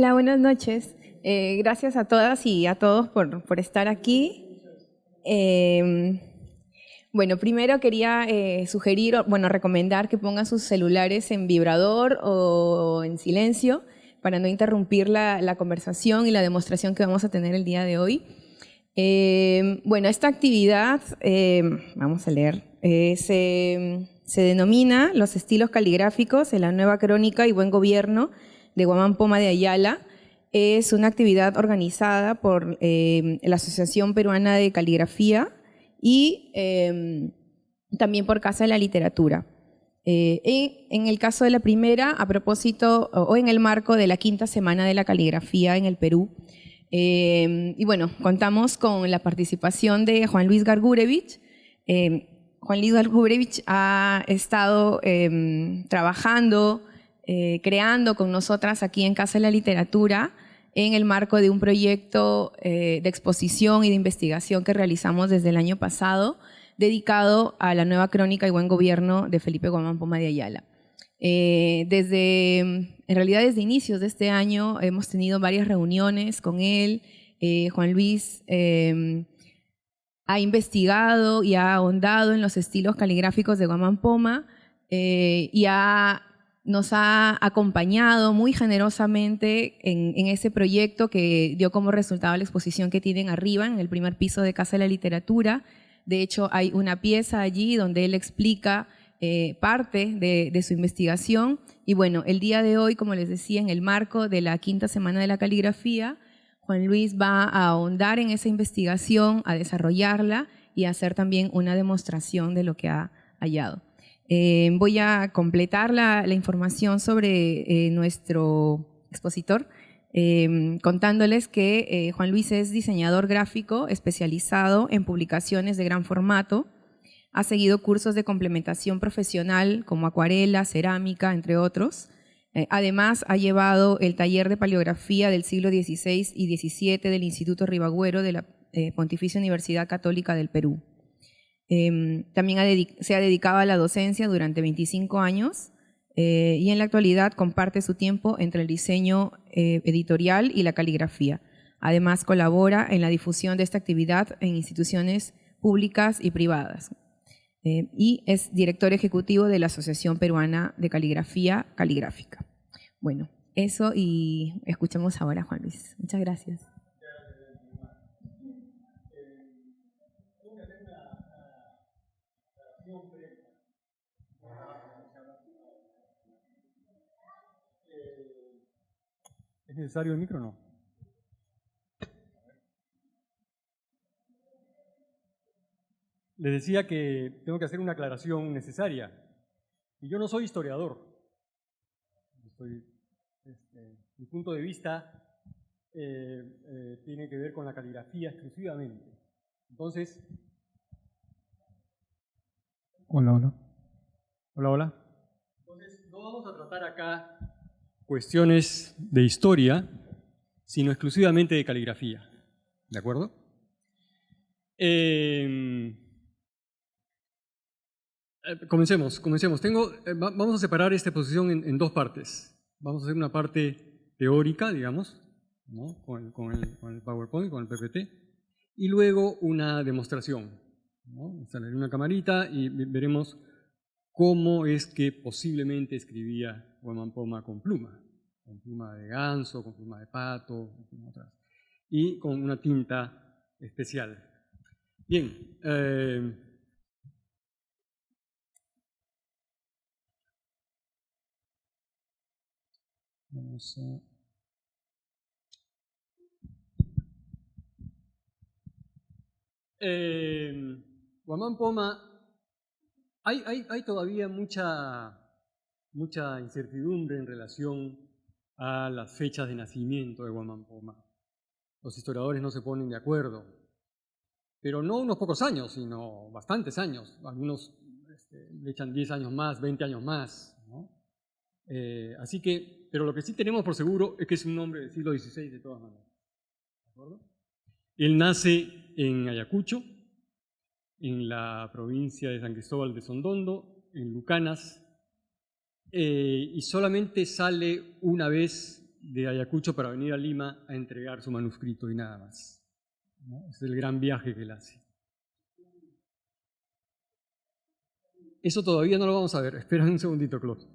Hola, buenas noches. Gracias a todas y a todos por estar aquí. Bueno, primero quería sugerir, bueno, recomendar que pongan sus celulares en vibrador o en silencio para no interrumpir la conversación y la demostración que vamos a tener el día de hoy. Bueno, esta actividad, vamos a leer, se denomina Los estilos caligráficos en la nueva crónica y buen gobierno de Guamán Poma de Ayala. Es una actividad organizada por la Asociación Peruana de Caligrafía y también por Casa de la Literatura. En el caso de la primera, a propósito o en el marco de la 5ª Semana de la Caligrafía en el Perú. Y bueno, contamos con la participación de Juan Luis Gargurevich. Juan Luis Gargurevich ha estado trabajando, creando con nosotras aquí en Casa de la Literatura en el marco de un proyecto de exposición y de investigación que realizamos desde el año pasado, dedicado a la nueva crónica y buen gobierno de Felipe Guamán Poma de Ayala. En realidad desde inicios de este año hemos tenido varias reuniones con él. Juan Luis ha investigado y ha ahondado en los estilos caligráficos de Guamán Poma y nos ha acompañado muy generosamente en ese proyecto que dio como resultado la exposición que tienen arriba, en el primer piso de Casa de la Literatura. De hecho, hay una pieza allí donde él explica parte de su investigación. Y bueno, el día de hoy, como les decía, en el marco de la 5ª Semana de la Caligrafía, Juan Luis va a ahondar en esa investigación, a desarrollarla y a hacer también una demostración de lo que ha hallado. Voy a completar la información sobre nuestro expositor, contándoles que Juan Luis es diseñador gráfico especializado en publicaciones de gran formato. Ha seguido cursos de complementación profesional como acuarela, cerámica, entre otros. Además, ha llevado el taller de paleografía del siglo XVI y XVII del Instituto Ribagüero de la Pontificia Universidad Católica del Perú. También se ha dedicado a la docencia durante 25 años y en la actualidad comparte su tiempo entre el diseño editorial y la caligrafía. Además, colabora en la difusión de esta actividad en instituciones públicas y privadas. Y es director ejecutivo de la Asociación Peruana de Caligrafía Caligráfica. Bueno, eso, y escuchemos ahora a Juan Luis. Muchas gracias. ¿Es necesario el micro o no? Les decía que tengo que hacer una aclaración necesaria. Y yo no soy historiador. Mi punto de vista tiene que ver con la caligrafía exclusivamente. Entonces... Hola. Entonces, no vamos a tratar acá cuestiones de historia, sino exclusivamente de caligrafía. ¿De acuerdo? Comencemos. Vamos a separar esta exposición en dos partes. Vamos a hacer una parte teórica, digamos, ¿no? con el PowerPoint, con el PPT, y luego una demostración, ¿no? Sale una camarita y veremos cómo es que posiblemente escribía Guamán Poma con pluma de ganso, con pluma de pato, y con una tinta especial. Bien, vamos a... Guamán Poma, hay todavía mucha incertidumbre en relación a las fechas de nacimiento de Guamán Poma. Los historiadores no se ponen de acuerdo, pero no unos pocos años, sino bastantes años. Algunos le echan 10 años más, 20 años más, ¿no? Así que, pero lo que sí tenemos por seguro es que es un hombre del siglo XVI de todas maneras. ¿De acuerdo? Él nace en Ayacucho, en la provincia de San Cristóbal de Sondondo, en Lucanas, y solamente sale una vez de Ayacucho para venir a Lima a entregar su manuscrito y nada más, ¿no? Es el gran viaje que él hace. Eso todavía no lo vamos a ver. Espera un segundito, Claude.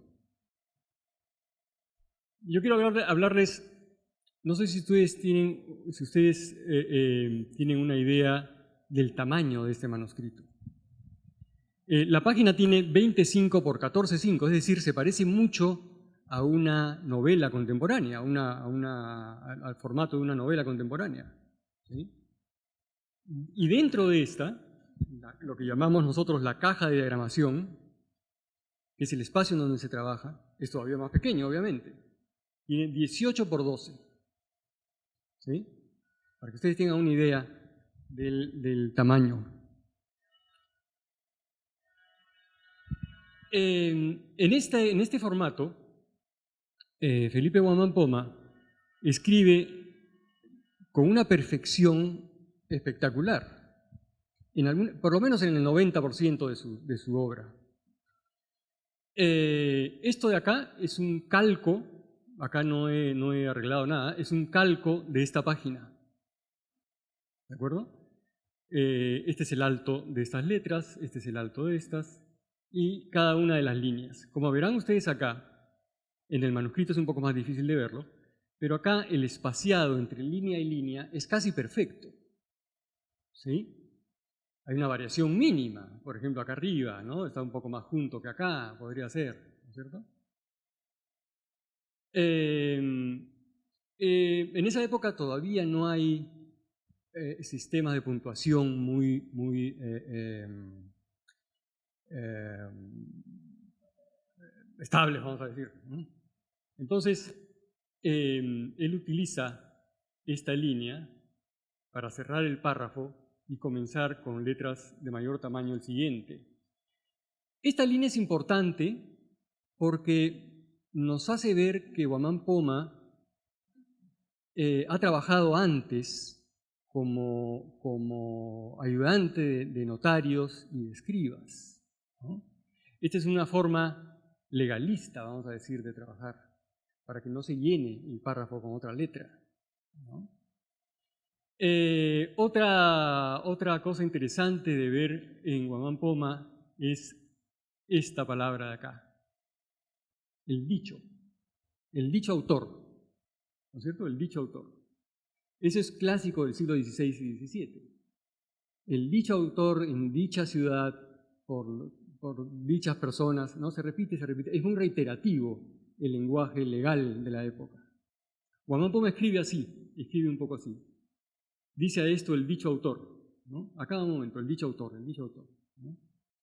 Yo quiero hablarles, no sé si ustedes tienen una idea del tamaño de este manuscrito. La página tiene 25 por 14,5, es decir, se parece mucho a una novela contemporánea, al formato de una novela contemporánea, ¿sí? Y dentro de esta, lo que llamamos nosotros la caja de diagramación, que es el espacio en donde se trabaja, es todavía más pequeño, obviamente. Tiene 18 por 12, ¿sí? Para que ustedes tengan una idea del tamaño. En este formato, Felipe Guamán Poma escribe con una perfección espectacular, por lo menos en el 90% de su obra. Esto de acá es un calco, acá no he arreglado nada, es un calco de esta página, ¿de acuerdo? Este es el alto de estas letras, este es el alto de estas, y cada una de las líneas. Como verán ustedes acá, en el manuscrito es un poco más difícil de verlo, pero acá el espaciado entre línea y línea es casi perfecto, ¿sí? Hay una variación mínima, por ejemplo acá arriba, ¿no? Está un poco más junto que acá, podría ser, ¿no es cierto? En esa época todavía no hay sistemas de puntuación muy estables, vamos a decir, ¿no? Entonces, él utiliza esta línea para cerrar el párrafo y comenzar con letras de mayor tamaño el siguiente. Esta línea es importante porque nos hace ver que Guamán Poma ha trabajado antes como ayudante de notarios y de escribas, ¿no? Esta es una forma legalista, vamos a decir, de trabajar, para que no se llene el párrafo con otra letra, ¿no? Otra cosa interesante de ver en Guamán Poma es esta palabra de acá, el dicho autor, ¿no es cierto? El dicho autor. Ese es clásico del siglo XVI y XVII. El dicho autor en dicha ciudad, por dichas personas, ¿no? Se repite, es muy reiterativo el lenguaje legal de la época. Guamán Poma escribe así, escribe un poco así. Dice a esto el dicho autor, ¿no? A cada momento, el dicho autor, ¿no?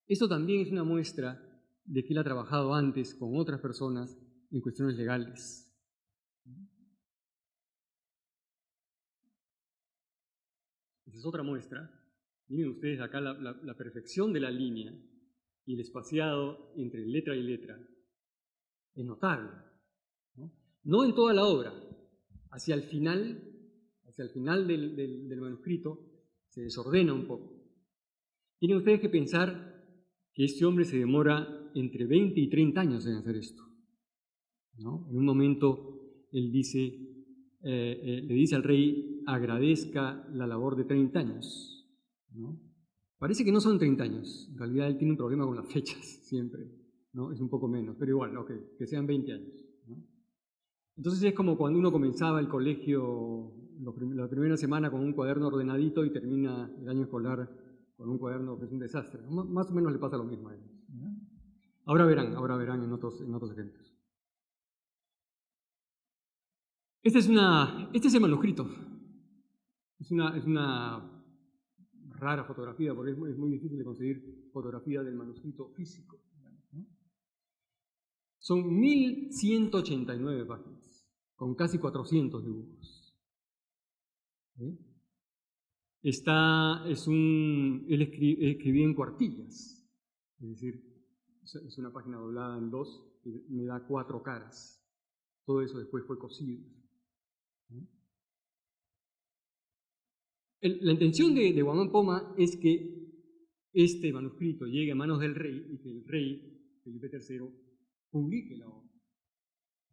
Esto también es una muestra de que él ha trabajado antes con otras personas en cuestiones legales. Esa es otra muestra. Miren ustedes acá la perfección de la línea y el espaciado entre letra y letra es notable, ¿no? No en toda la obra, hacia el final del manuscrito se desordena un poco. Tienen ustedes que pensar que este hombre se demora entre 20 y 30 años en hacer esto, ¿no? En un momento él le dice al rey, agradezca la labor de 30 años, ¿no? Parece que no son 30 años, en realidad él tiene un problema con las fechas siempre, ¿no? Es un poco menos, pero igual, okay, que sean 20 años, ¿no? Entonces es como cuando uno comenzaba el colegio la primera semana con un cuaderno ordenadito y termina el año escolar con un cuaderno que es un desastre. Más o menos le pasa lo mismo a él. Ahora verán en otros ejemplos. Este es el manuscrito. Es una rara fotografía porque es muy difícil de conseguir fotografía del manuscrito físico, ¿no? Son 1189 páginas, con casi 400 dibujos. ¿Sí? Él escribía en cuartillas, es decir, es una página doblada en dos que me da 4 caras. Todo eso después fue cosido. ¿Sí? La intención de Guamán Poma es que este manuscrito llegue a manos del rey y que el rey, Felipe III, publique la obra,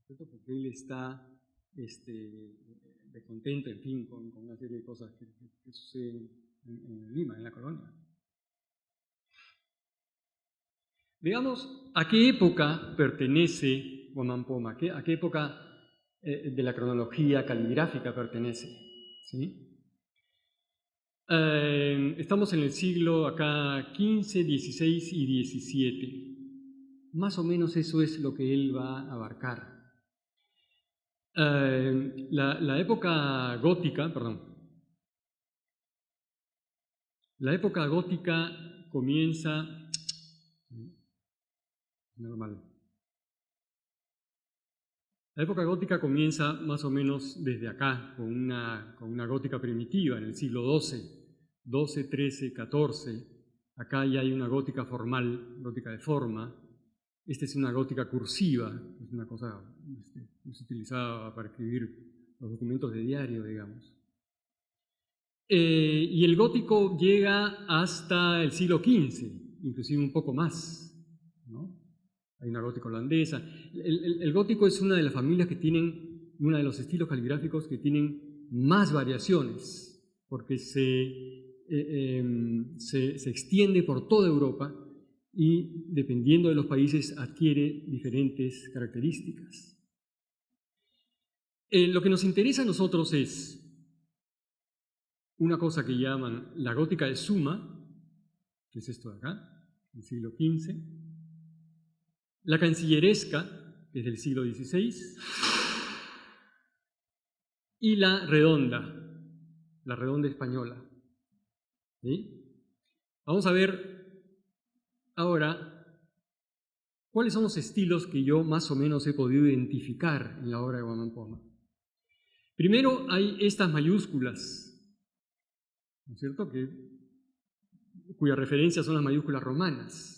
¿cierto? Porque él está descontento, en fin, con una serie de cosas que suceden en Lima, en la colonia. Veamos a qué época pertenece Guamán Poma, a qué época de la cronología caligráfica pertenece. ¿Sí? Estamos en el siglo acá XV, XVI y XVII. Más o menos eso es lo que él va a abarcar. La época gótica, la época gótica comienza... Normal. La época gótica comienza más o menos desde acá, con una gótica primitiva en el siglo XII, XIII, XIII, XIV. Acá ya hay una gótica formal, gótica de forma. Esta es una gótica cursiva, es una cosa que se utilizaba para escribir los documentos de diario, digamos. Y el gótico llega hasta el siglo XV, inclusive un poco más, ¿no? Hay una gótica holandesa. El gótico es una de las familias que tienen, uno de los estilos caligráficos que tienen más variaciones, porque se extiende por toda Europa y, dependiendo de los países, adquiere diferentes características. Lo que nos interesa a nosotros es una cosa que llaman la gótica de suma, que es esto de acá, del siglo XV, la cancilleresca, que es del siglo XVI, y la redonda española. ¿Sí? Vamos a ver ahora cuáles son los estilos que yo más o menos he podido identificar en la obra de Guamán Poma. Primero hay estas mayúsculas, ¿no es cierto?, cuya referencia son las mayúsculas romanas.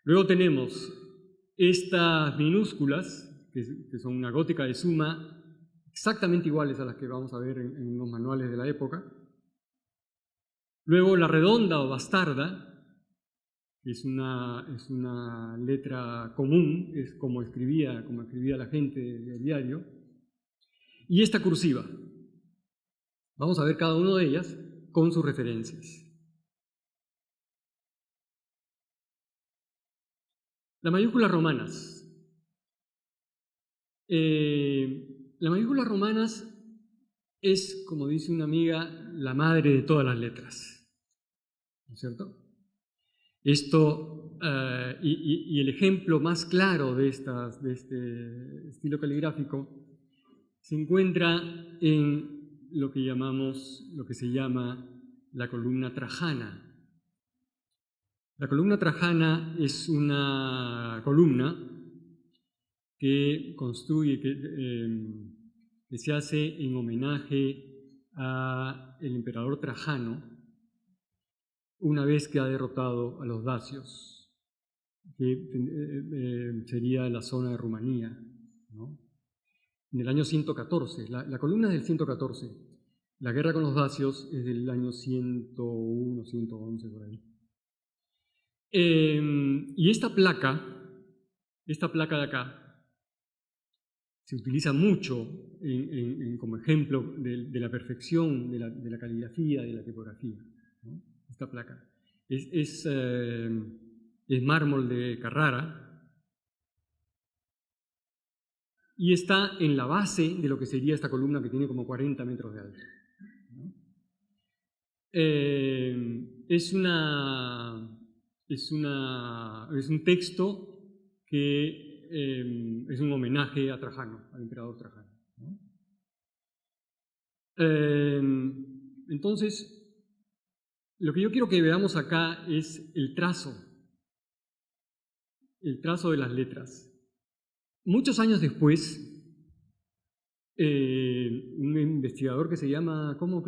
Luego tenemos estas minúsculas, que son una gótica de suma, exactamente iguales a las que vamos a ver en los manuales de la época. Luego la redonda o bastarda, que es una letra común, es como escribía la gente del diario. Y esta cursiva. Vamos a ver cada una de ellas con sus referencias. Las mayúsculas romanas. Las mayúsculas romanas es, como dice una amiga, la madre de todas las letras. ¿No es cierto? Esto, y el ejemplo más claro de este estilo caligráfico se encuentra en lo que se llama la columna trajana. La columna trajana es una columna que se hace en homenaje al emperador Trajano una vez que ha derrotado a los dacios, que sería la zona de Rumanía, ¿no? En el año 114, la columna es del 114, la guerra con los dacios es del año 101, 111 por ahí. Y esta placa de acá, se utiliza mucho como ejemplo de la perfección de la caligrafía, de la tipografía, ¿no? Esta placa. Es mármol de Carrara y está en la base de lo que sería esta columna que tiene como 40 metros de alto, ¿no? Es un texto que es un homenaje a Trajano, al emperador Trajano, ¿no? Entonces, lo que yo quiero que veamos acá es el trazo de las letras. Muchos años después, un investigador que se llama, ¿cómo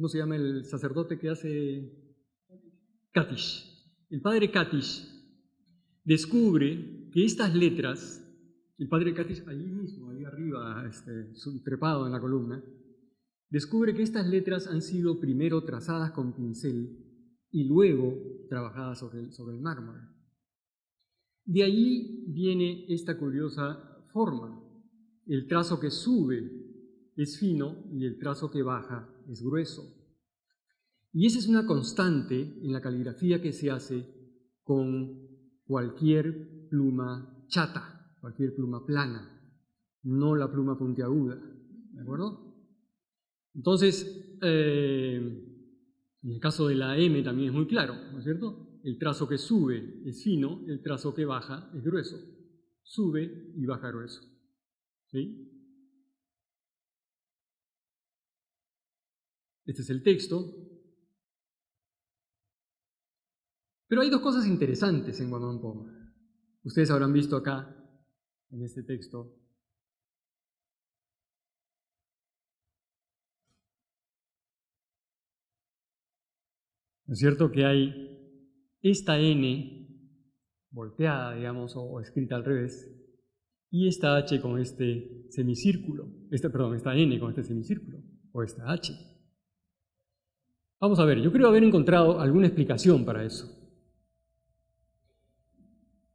se llama el sacerdote que hace? Katish. El padre Katish descubre que estas letras, el padre Katish allí mismo, ahí arriba, trepado en la columna, descubre que estas letras han sido primero trazadas con pincel y luego trabajadas sobre el mármol. De allí viene esta curiosa forma. el trazo que sube es fino y el trazo que baja es grueso. Y esa es una constante en la caligrafía que se hace con cualquier pluma chata, cualquier pluma plana, no la pluma puntiaguda, ¿de acuerdo? Entonces, en el caso de la M también es muy claro, ¿no es cierto? El trazo que sube es fino, el trazo que baja es grueso. Sube y baja grueso. ¿Sí? Este es el texto. Pero hay dos cosas interesantes en Guamán Poma. Ustedes habrán visto acá, en este texto, ¿no es cierto? Que hay esta N volteada, digamos, o escrita al revés, y esta H con este semicírculo, esta N con este semicírculo, o esta H. Vamos a ver, yo creo haber encontrado alguna explicación para eso.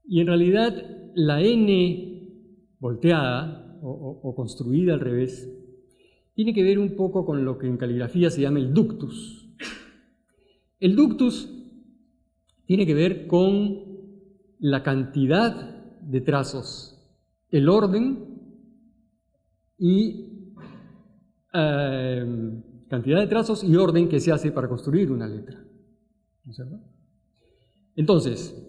Y en realidad la N volteada o construida al revés tiene que ver un poco con lo que en caligrafía se llama el ductus. El ductus tiene que ver con la cantidad de trazos, el orden y cantidad de trazos y orden que se hace para construir una letra. ¿No es cierto? Entonces,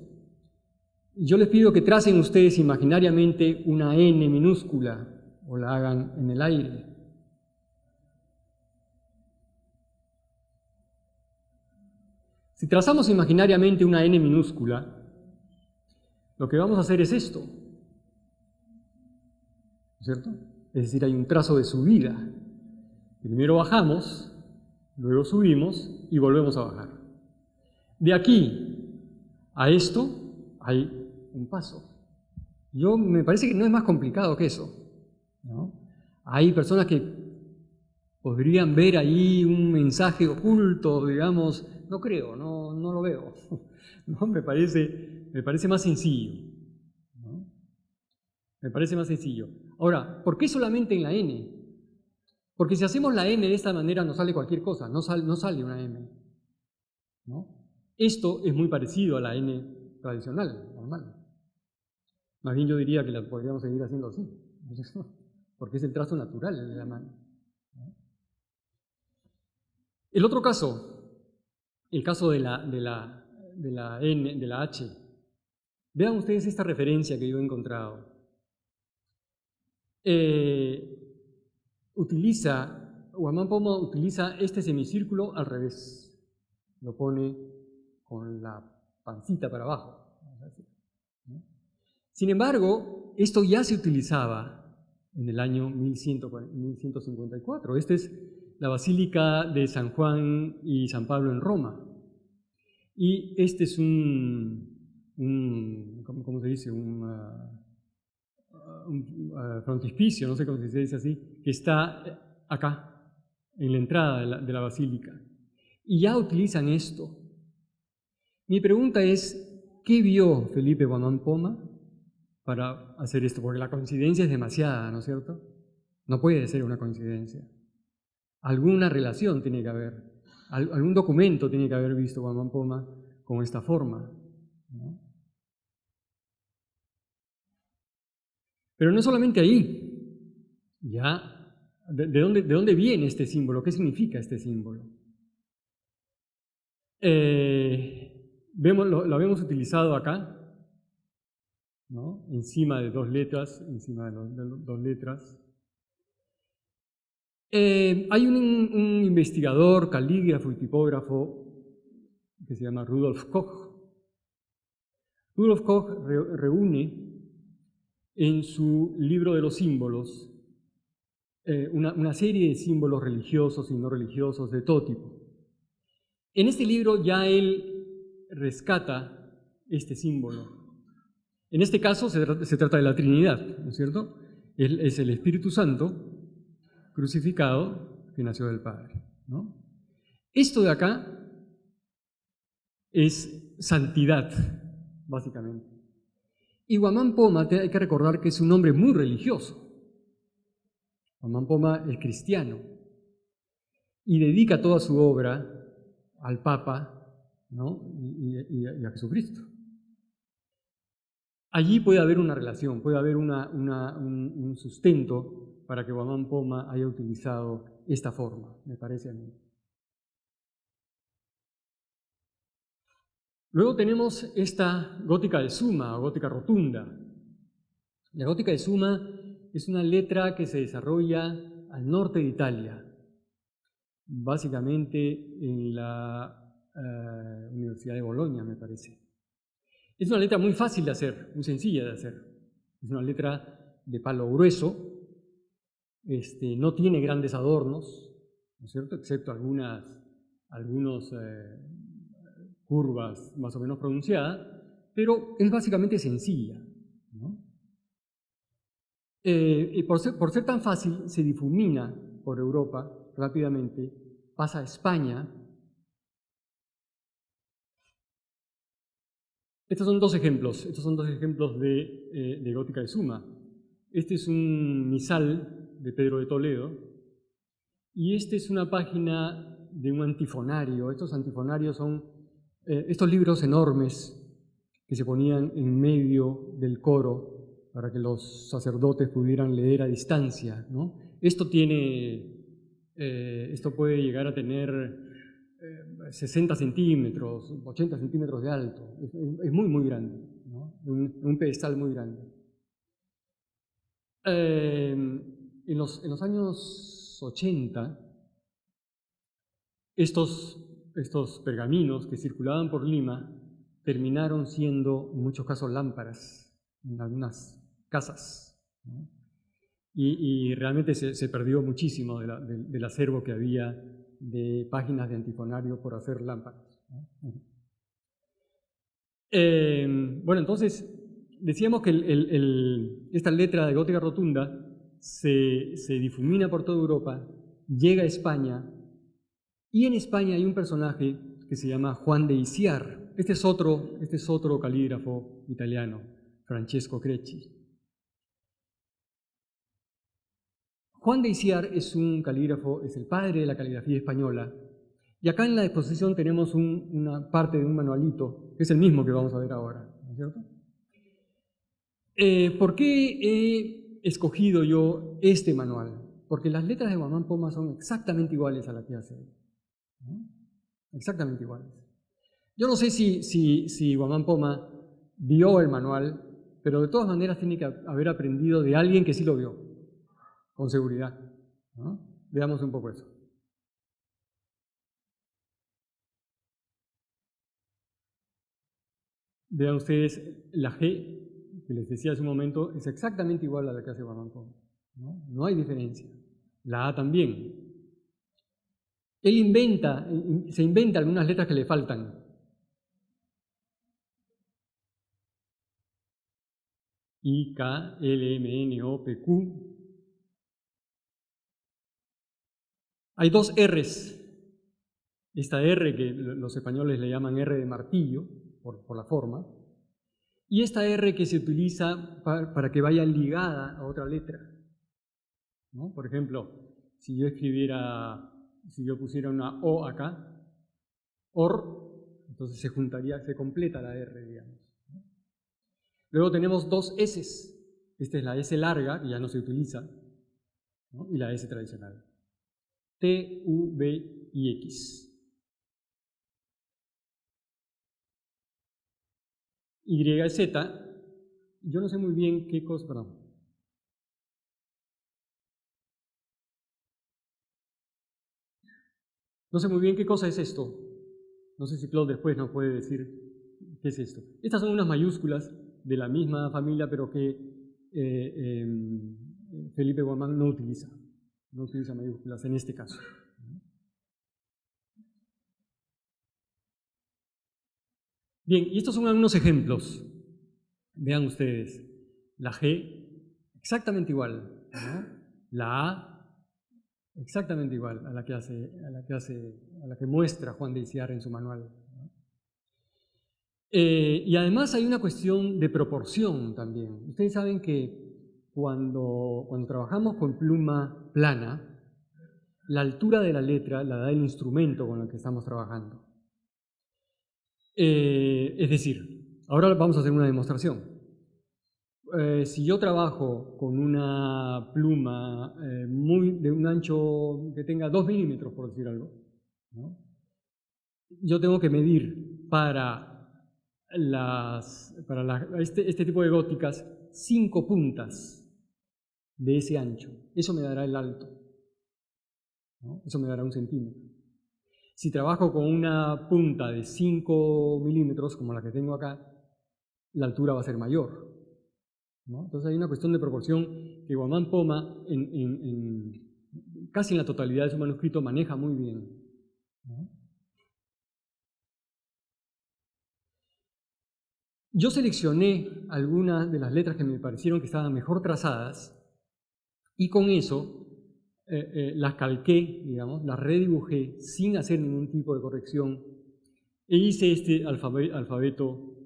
yo les pido que tracen ustedes imaginariamente una N minúscula o la hagan en el aire. Si trazamos imaginariamente una N minúscula, lo que vamos a hacer es esto, ¿no es cierto? Es decir, hay un trazo de subida. Primero bajamos, luego subimos y volvemos a bajar. De aquí a esto hay un paso. Me parece que no es más complicado que eso, ¿no? Hay personas que podrían ver ahí un mensaje oculto, digamos, no creo, no lo veo. No, me parece más sencillo, ¿no? Me parece más sencillo. Ahora, ¿por qué solamente en la N? Porque si hacemos la M de esta manera nos sale cualquier cosa, no sale una M, ¿no? Esto es muy parecido a la N tradicional, normal. Más bien yo diría que la podríamos seguir haciendo así, porque es el trazo natural de la mano. El otro caso, el caso de la N, de la H. Vean ustedes esta referencia que yo he encontrado. Guamán Poma utiliza este semicírculo al revés. Lo pone con la pancita para abajo. Sin embargo, esto ya se utilizaba en el año 1154. Esta es la Basílica de San Juan y San Pablo en Roma. Y este es ¿cómo se dice? Un frontispicio, no sé cómo se dice así, que está acá, en la entrada de la basílica. Y ya utilizan esto. Mi pregunta es, ¿qué vio Felipe Guamán Poma para hacer esto? Porque la coincidencia es demasiada, ¿no es cierto? No puede ser una coincidencia. Alguna relación tiene que haber, algún documento tiene que haber visto Guamán Poma con esta forma, ¿no? Pero no solamente ahí. Ya, ¿de dónde viene este símbolo? ¿Qué significa este símbolo? Lo habíamos utilizado acá, ¿no? Encima de dos letras, hay un investigador, calígrafo y tipógrafo que se llama Rudolf Koch. Rudolf Koch reúne en su libro de los símbolos una serie de símbolos religiosos y no religiosos de todo tipo. En este libro ya él rescata este símbolo. En este caso se trata de la Trinidad, ¿no es cierto? Él es el Espíritu Santo crucificado que nació del Padre, ¿no? Esto de acá es santidad, básicamente. Y Guamán Poma, hay que recordar que es un hombre muy religioso, Guamán Poma es cristiano y dedica toda su obra al Papa, ¿no? y a Jesucristo. Allí puede haber una relación, puede haber un sustento para que Guamán Poma haya utilizado esta forma, me parece a mí. Luego tenemos esta gótica de suma o gótica rotunda. La gótica de suma es una letra que se desarrolla al norte de Italia, básicamente en la Universidad de Bolonia, me parece. Es una letra muy fácil de hacer, muy sencilla de hacer. Es una letra de palo grueso, no tiene grandes adornos, ¿no es cierto?, excepto algunas curvas más o menos pronunciadas, pero es básicamente sencilla, ¿no? Y por ser tan fácil, se difumina por Europa rápidamente, pasa a España. Estos son dos ejemplos de gótica de suma. Este es un misal de Pedro de Toledo y esta es una página de un antifonario. Estos antifonarios son estos libros enormes que se ponían en medio del coro para que los sacerdotes pudieran leer a distancia, ¿no? Esto puede llegar a tener 60 centímetros, 80 centímetros de alto. Es muy, muy grande, ¿no? Un pedestal muy grande. En los años 80, estos pergaminos que circulaban por Lima terminaron siendo, en muchos casos, lámparas en algunas casas, ¿no? Y realmente se perdió muchísimo del acervo que había de páginas de antifonario por hacer lámparas, ¿no? Bueno, entonces decíamos que esta letra de gótica rotunda se difumina por toda Europa, llega a España, y en España hay un personaje que se llama Juan de Isiar. Este es otro calígrafo italiano, Francesco Crecci. Juan de Isiar es un calígrafo, es el padre de la caligrafía española. Y acá en la exposición tenemos una parte de un manualito, que es el mismo que vamos a ver ahora, ¿no es cierto? ¿Por qué he escogido yo este manual? Porque las letras de Guamán Poma son exactamente iguales a las que hace él, ¿no? Exactamente iguales. Yo no sé si Guamán Poma vio el manual, pero de todas maneras tiene que haber aprendido de alguien que sí lo vio, con seguridad, ¿no? Veamos un poco eso. Vean ustedes, la G, que les decía hace un momento, es exactamente igual a la que hace Guamán Poma, ¿no? No hay diferencia. La A también. Él se inventa algunas letras que le faltan. I, K, L, M, N, O, P, Q. Hay dos R's. Esta R que los españoles le llaman R de martillo, por la forma, y esta R que se utiliza para que vaya ligada a otra letra, ¿no? Por ejemplo, si yo pusiera una O acá, OR, entonces se completa la R, digamos, ¿no? Luego tenemos dos S's. Esta es la S larga, que ya no se utiliza, ¿no? Y la S tradicional. T, U, V y X. Y, Z, yo no sé muy bien qué cosa, perdón. No sé muy bien qué cosa es esto. No sé si Claude después nos puede decir qué es esto. Estas son unas mayúsculas de la misma familia, pero que Felipe Guamán no utiliza. No utiliza mayúsculas en este caso. Bien, y estos son algunos ejemplos. Vean ustedes. La G, exactamente igual, ¿no? La A, exactamente igual a la que muestra Juan de Isiar en su manual, ¿no? Y además hay una cuestión de proporción también. Ustedes saben que cuando trabajamos con pluma plana, la altura de la letra la da el instrumento con el que estamos trabajando. Es decir, ahora vamos a hacer una demostración. Si yo trabajo con una pluma de un ancho que tenga 2 milímetros, por decir algo, ¿no? Yo tengo que medir para este tipo de góticas 5 puntas de ese ancho. Eso me dará el alto, ¿no? Eso me dará 1 centímetro. Si trabajo con una punta de 5 milímetros, como la que tengo acá, la altura va a ser mayor, ¿no? Entonces hay una cuestión de proporción que Guamán Poma, casi en la totalidad de su manuscrito, maneja muy bien, ¿no? Yo seleccioné algunas de las letras que me parecieron que estaban mejor trazadas y con eso las calqué, digamos, las redibujé sin hacer ningún tipo de corrección e hice este alfabeto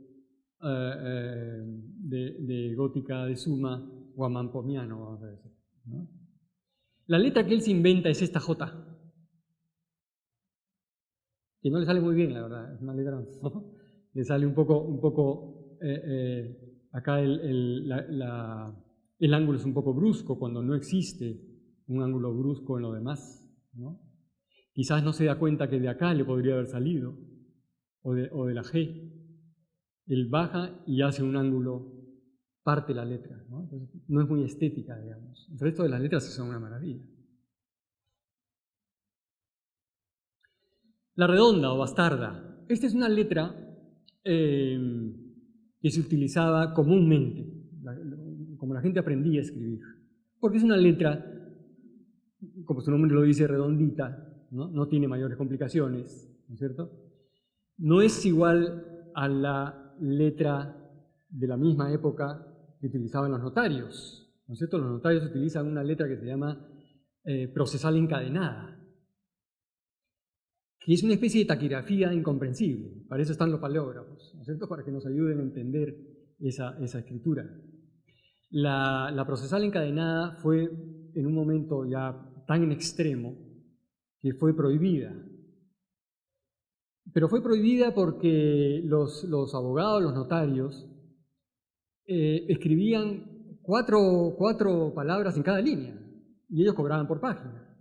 de gótica de Suma guamampomiano, vamos a decir, ¿no? La letra que él se inventa es esta J, que no le sale muy bien, la verdad, es una letra, ¿no? Le sale un poco acá el ángulo es un poco brusco cuando no existe un ángulo brusco en lo demás, ¿no? Quizás no se da cuenta que de acá le podría haber salido, o de la G. Él baja y hace un ángulo, parte la letra, ¿no? Entonces, no es muy estética, digamos. El resto de las letras son una maravilla. La redonda o bastarda. Esta es una letra que se utilizaba comúnmente, como la gente aprendía a escribir, porque es una letra, como su nombre lo dice, redondita, ¿no? No tiene mayores complicaciones, ¿no es cierto? No es igual a la letra de la misma época que utilizaban los notarios, ¿no es cierto? Los notarios utilizan una letra que se llama procesal encadenada, que es una especie de taquigrafía incomprensible. Para eso están los paleógrafos, ¿no es cierto? Para que nos ayuden a entender esa escritura. La procesal encadenada fue en un momento ya tan en extremo que fue prohibida. Pero fue prohibida porque los abogados, los notarios, escribían cuatro palabras en cada línea y ellos cobraban por página,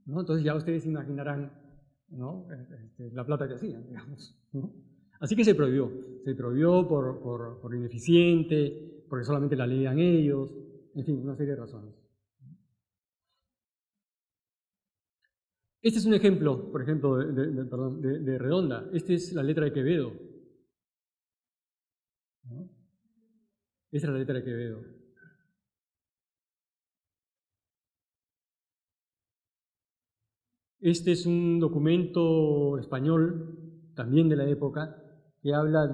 ¿no? Entonces ya ustedes imaginarán, ¿no? La plata que hacían, digamos, ¿no? Así que se prohibió por ineficiente, porque solamente la leían ellos, en fin, una serie de razones. Este es un ejemplo, por ejemplo, de redonda. Esta es la letra de Quevedo, ¿no? Esta es la letra de Quevedo. Este es un documento español, también de la época, que habla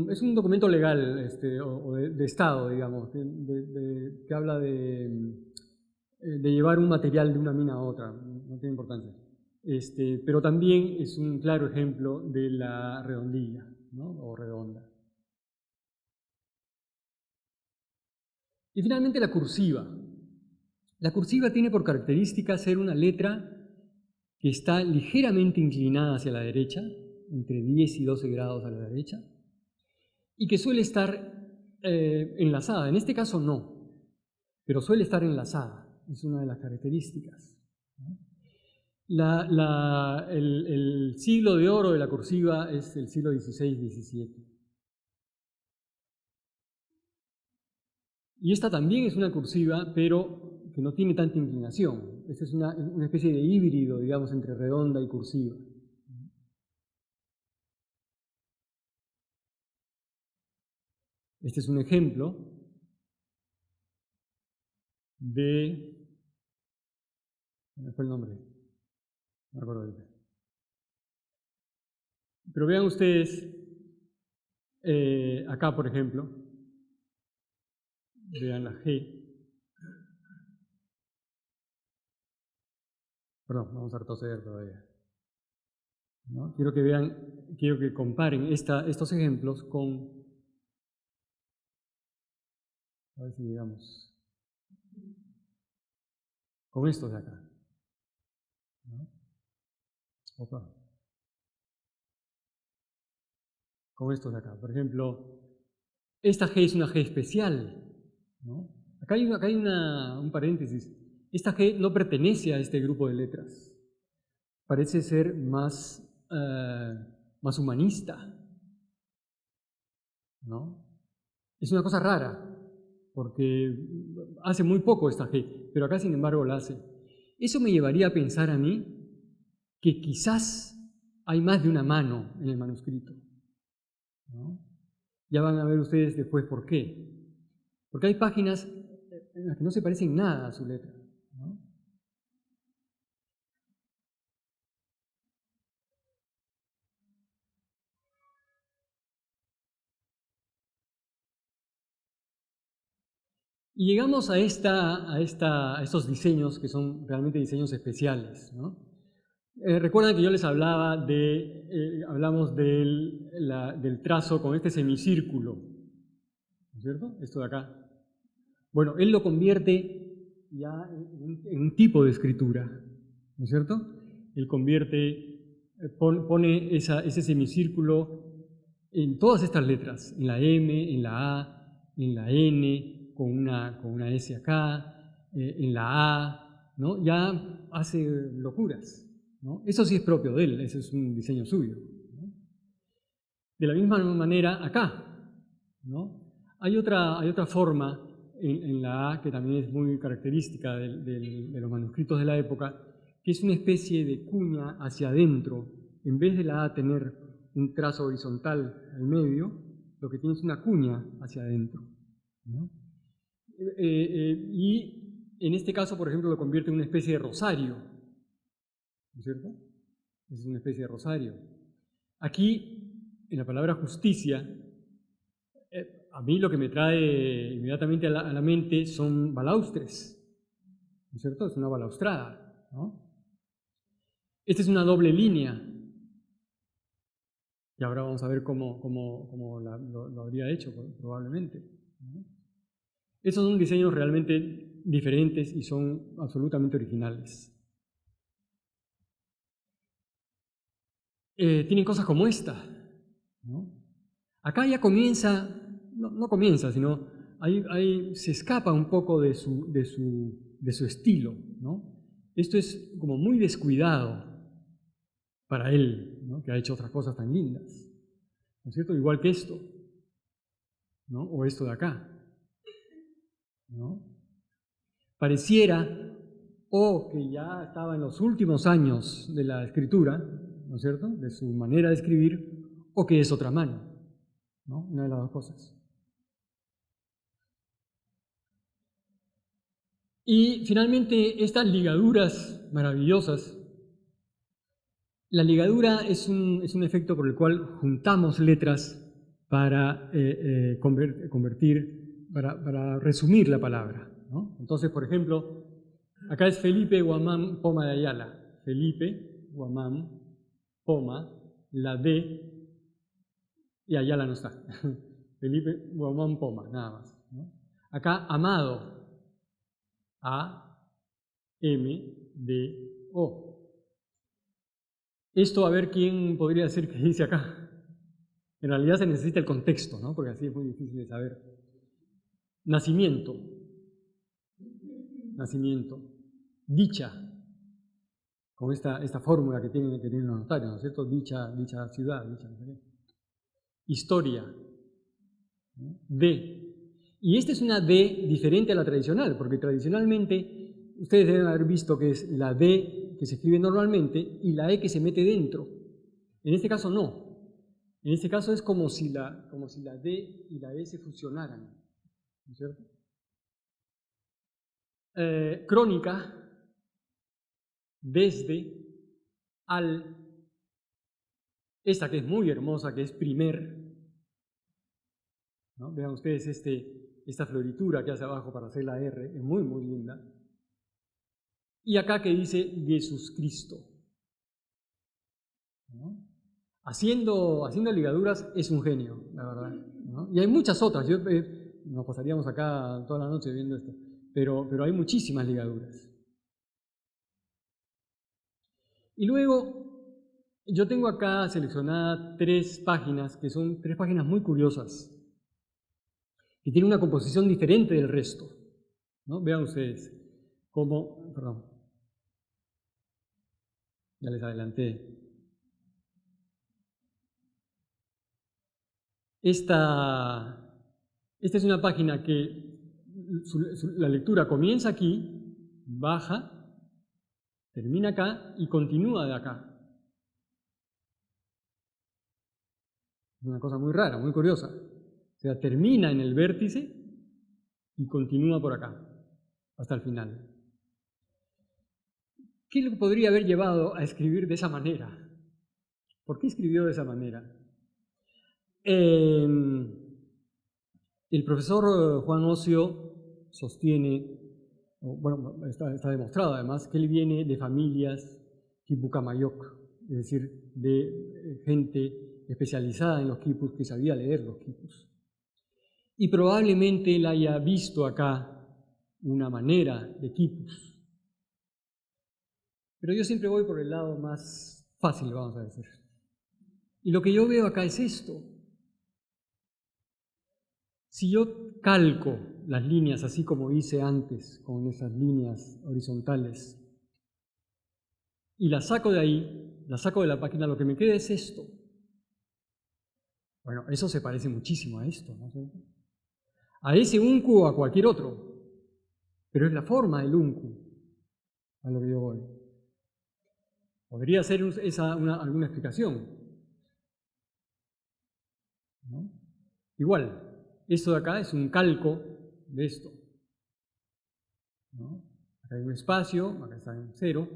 es un documento legal o de Estado, digamos, que habla de llevar un material de una mina a otra, no tiene importancia. Pero también es un claro ejemplo de la redondilla, ¿no? O redonda. Y finalmente la cursiva. La cursiva tiene por característica ser una letra que está ligeramente inclinada hacia la derecha, entre 10 y 12 grados a la derecha, y que suele estar enlazada. En este caso no, pero suele estar enlazada, es una de las características, ¿no? El siglo de oro de la cursiva es el siglo XVI-XVII. Y esta también es una cursiva, pero que no tiene tanta inclinación. Esta es una especie de híbrido, digamos, entre redonda y cursiva. Este es un ejemplo de... ¿Cuál fue el nombre? No me acuerdo ahorita. Pero vean ustedes, acá por ejemplo, vean la G. Perdón, vamos a retroceder todavía, ¿no? Quiero que comparen estos ejemplos con A ver si llegamos con estos de acá. ¿No? Opa. Con estos de acá. Por ejemplo, esta G es una G especial, ¿no? Acá hay un paréntesis. Esta G no pertenece a este grupo de letras. Parece ser más humanista, ¿no? Es una cosa rara, porque hace muy poco esta G, pero acá sin embargo la hace. Eso me llevaría a pensar a mí que quizás hay más de una mano en el manuscrito, ¿no? Ya van a ver ustedes después por qué. Porque hay páginas en las que no se parecen nada a su letra, ¿no? Y llegamos a estos diseños que son realmente diseños especiales, ¿no? Recuerdan que yo les hablaba hablamos del trazo con este semicírculo, ¿no es cierto? Esto de acá. Bueno, él lo convierte ya en un tipo de escritura, ¿no es cierto? Él pone ese semicírculo en todas estas letras, en la M, en la A, en la N, con una S acá, en la A, ¿no? Ya hace locuras, ¿no? Eso sí es propio de él, ese es un diseño suyo, ¿no? De la misma manera acá, ¿no? Hay otra forma en la A que también es muy característica de los manuscritos de la época, que es una especie de cuña hacia adentro. En vez de la A tener un trazo horizontal al medio, lo que tiene es una cuña hacia adentro, ¿no? Y en este caso, por ejemplo, lo convierte en una especie de rosario, ¿no es cierto? Es una especie de rosario. Aquí, en la palabra justicia, a mí lo que me trae inmediatamente a la mente son balaustres, ¿no es cierto? Es una balaustrada, ¿no? Esta es una doble línea, y ahora vamos a ver cómo lo habría hecho probablemente, ¿no? Estos son diseños realmente diferentes y son absolutamente originales. Tienen cosas como esta, ¿no? Acá ya comienza, no comienza, sino ahí se escapa un poco de su estilo, ¿no? Esto es como muy descuidado para él, ¿no? Que ha hecho otras cosas tan lindas, ¿no es cierto? Igual que esto, ¿no? O esto de acá, ¿no? Pareciera o que ya estaba en los últimos años de la escritura, ¿no es cierto?, de su manera de escribir, o que es otra mano, ¿no? Una de las dos cosas. Y finalmente, estas ligaduras maravillosas. La ligadura es un efecto por el cual juntamos letras para para resumir la palabra, ¿no? Entonces, por ejemplo, acá es Felipe Guamán Poma de Ayala. Felipe Guamán Poma, la D, y Ayala no está. Felipe Guamán Poma, nada más, ¿no? Acá Amado, A, M, D, O. Esto, a ver quién podría decir que dice acá. En realidad se necesita el contexto, ¿no? Porque así es muy difícil de saber. Nacimiento. Nacimiento. Dicha. Con esta fórmula que tienen los notarios, ¿no es cierto? Dicha ciudad, dicha no sé qué. Historia. ¿No? D. Y esta es una D diferente a la tradicional, porque tradicionalmente ustedes deben haber visto que es la D que se escribe normalmente y la E que se mete dentro. En este caso no. En este caso es como si la D y la E se fusionaran, ¿no es cierto? Crónica, desde, al, esta que es muy hermosa, que es primer, ¿no? Vean ustedes esta floritura que hace abajo para hacer la R, es muy, muy linda. Y acá que dice Jesús Cristo, ¿no? Haciendo ligaduras es un genio, la verdad, ¿no? Y hay muchas otras. Yo nos pasaríamos acá toda la noche viendo esto, pero hay muchísimas ligaduras. Y luego, yo tengo acá seleccionadas 3 páginas, que son 3 páginas muy curiosas, que tienen una composición diferente del resto, ¿no? Vean ustedes cómo, perdón, ya les adelanté. Esta es una página que la lectura comienza aquí, baja, termina acá y continúa de acá. Es una cosa muy rara, muy curiosa. O sea, termina en el vértice y continúa por acá, hasta el final. ¿Qué lo podría haber llevado a escribir de esa manera? ¿Por qué escribió de esa manera? El profesor Juan Ocio sostiene, bueno, está demostrado además, que él viene de familias quipucamayoc, es decir, de gente especializada en los quipus, que sabía leer los quipus. Y probablemente él haya visto acá una manera de quipus. Pero yo siempre voy por el lado más fácil, vamos a decir. Y lo que yo veo acá es esto. Si yo calco las líneas así como hice antes, con esas líneas horizontales, y las saco de ahí, las saco de la página, lo que me queda es esto. Bueno, eso se parece muchísimo a esto, ¿no? A ese uncu o a cualquier otro, pero es la forma del uncu a lo que yo voy. Podría ser alguna explicación, ¿no? Igual, esto de acá es un calco de esto, ¿no? Acá hay un espacio, acá está en 0,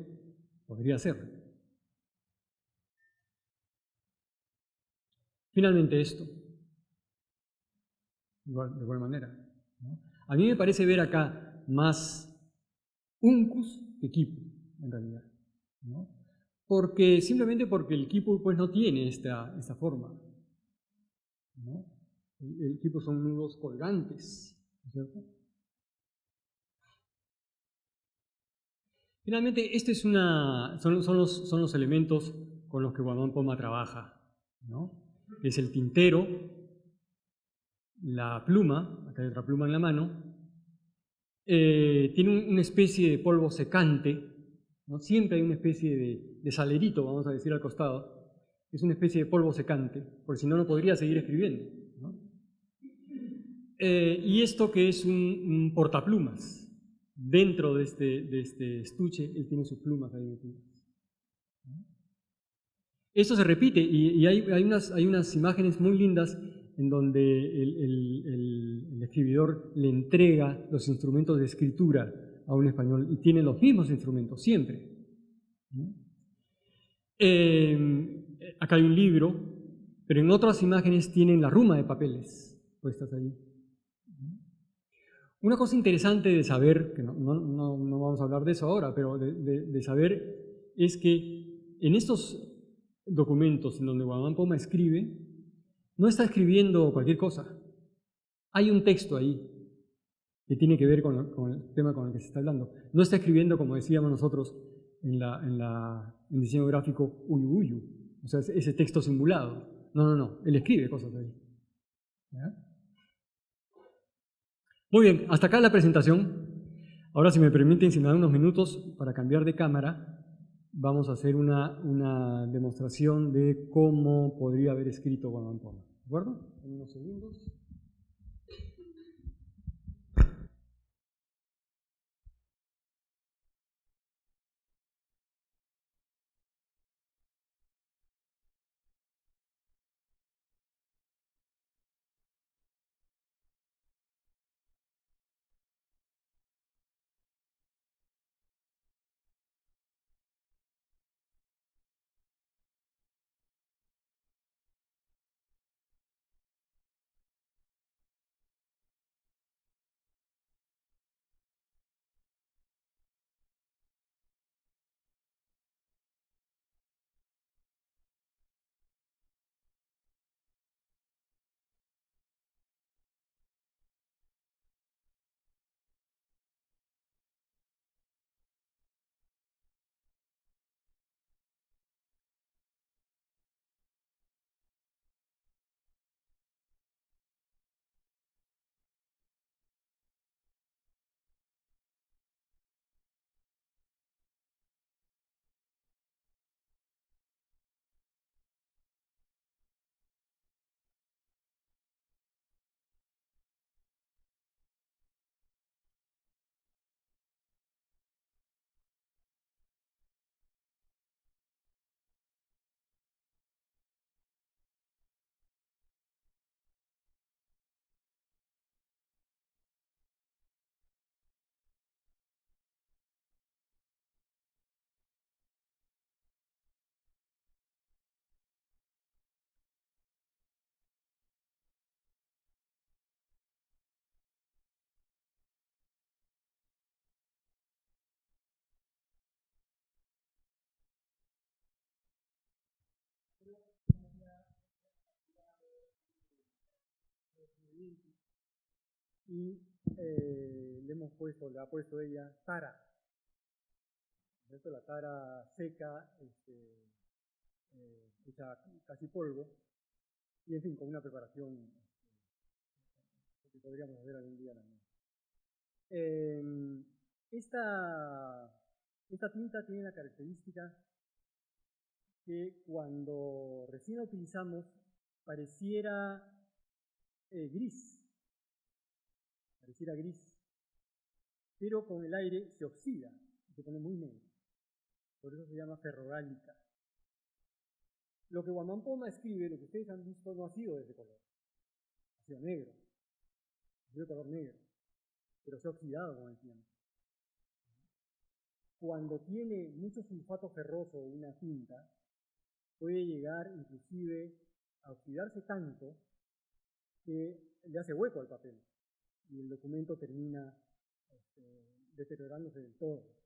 podría ser. Finalmente esto, de igual manera, ¿no? A mí me parece ver acá más uncus que quipu, en realidad, ¿no? Simplemente porque el quipu pues no tiene esta forma, ¿no? El quipu son nudos colgantes, ¿cierto? Finalmente, son los elementos con los que Guamán Poma trabaja, ¿no? Es el tintero, la pluma, acá hay otra pluma en la mano, tiene una especie de polvo secante, ¿no? Siempre hay una especie de salerito, vamos a decir, al costado, es una especie de polvo secante, porque si no, no podría seguir escribiendo, ¿no? Y esto que es un portaplumas. Dentro de este estuche, él tiene sus plumas ahí metidas. Esto se repite y hay unas imágenes muy lindas en donde el escribidor le entrega los instrumentos de escritura a un español y tiene los mismos instrumentos, siempre. Acá hay un libro, pero en otras imágenes tienen la ruma de papeles puestas allí. Una cosa interesante de saber, que no vamos a hablar de eso ahora, pero de saber es que en estos documentos en donde Guamán Poma escribe, no está escribiendo cualquier cosa. Hay un texto ahí que tiene que ver con el tema con el que se está hablando. No está escribiendo, como decíamos nosotros en diseño gráfico, uyu, o sea, ese texto simulado. No, él escribe cosas ahí. ¿Ya? Muy bien, hasta acá la presentación. Ahora, si me permiten, si me dan unos minutos para cambiar de cámara, vamos a hacer una demostración de cómo podría haber escrito Guamán Poma. ¿De acuerdo? En unos segundos. nacimiento. Y le ha puesto ella tara. La tara seca, hecha casi polvo, y en fin, con una preparación que podríamos hacer algún día también. Esta tinta tiene la característica que cuando recién la utilizamos pareciera gris, pero con el aire se oxida, se pone muy negro. Por eso se llama ferrogálica. Lo que Guamán Poma escribe, lo que ustedes han visto, no ha sido de ese color. Ha sido negro. Ha sido de color negro. Pero se ha oxidado con el tiempo. Cuando tiene mucho sulfato ferroso una tinta, puede llegar inclusive a oxidarse tanto que le hace hueco al papel. Y el documento termina deteriorándose del todo.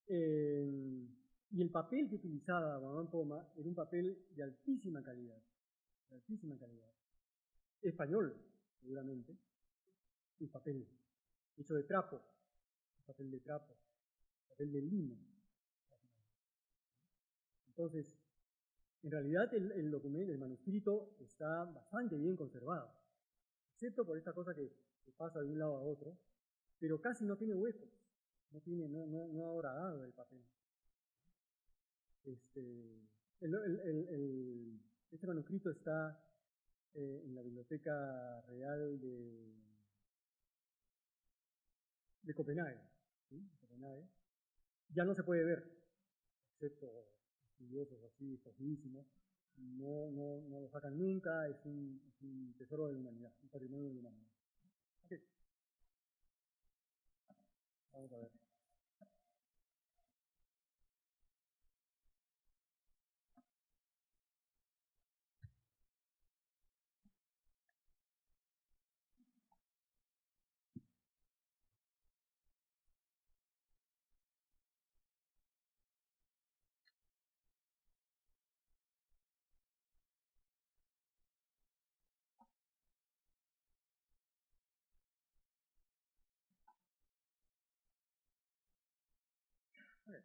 Y el papel que utilizaba Guamán Poma era un papel de altísima calidad. Español, seguramente. Un papel hecho de trapo, papel de lino. Entonces, en realidad el documento, el manuscrito, está bastante bien conservado, excepto por esta cosa que pasa de un lado a otro, pero casi no tiene huecos, no ha horadado el papel. Este manuscrito está en la Biblioteca Real de Copenhague, ¿sí? Ya no se puede ver, excepto estudiosos así, escogidísimos. No lo sacan nunca, es un tesoro de la humanidad, un patrimonio de la humanidad. Okay. Vamos a ver.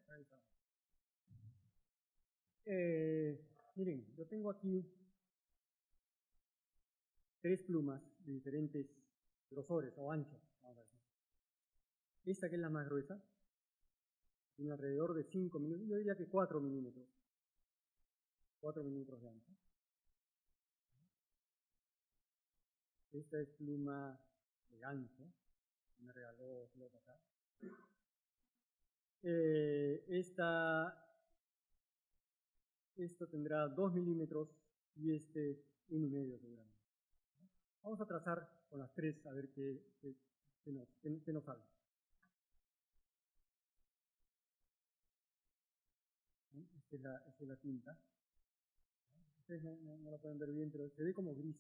Ahí está. Miren, yo tengo aquí 3 plumas de diferentes grosores o anchos, vamos a decir. Esta que es la más gruesa, tiene alrededor de 5 milímetros, yo diría que 4 milímetros. 4 milímetros de ancho. Esta es pluma de gancho, me regaló Flor acá. Esto tendrá 2 milímetros y 1,5 seguramente. Vamos a trazar con las 3 a ver qué nos sale. Esta es la tinta. Ustedes no la pueden ver bien, pero se ve como gris.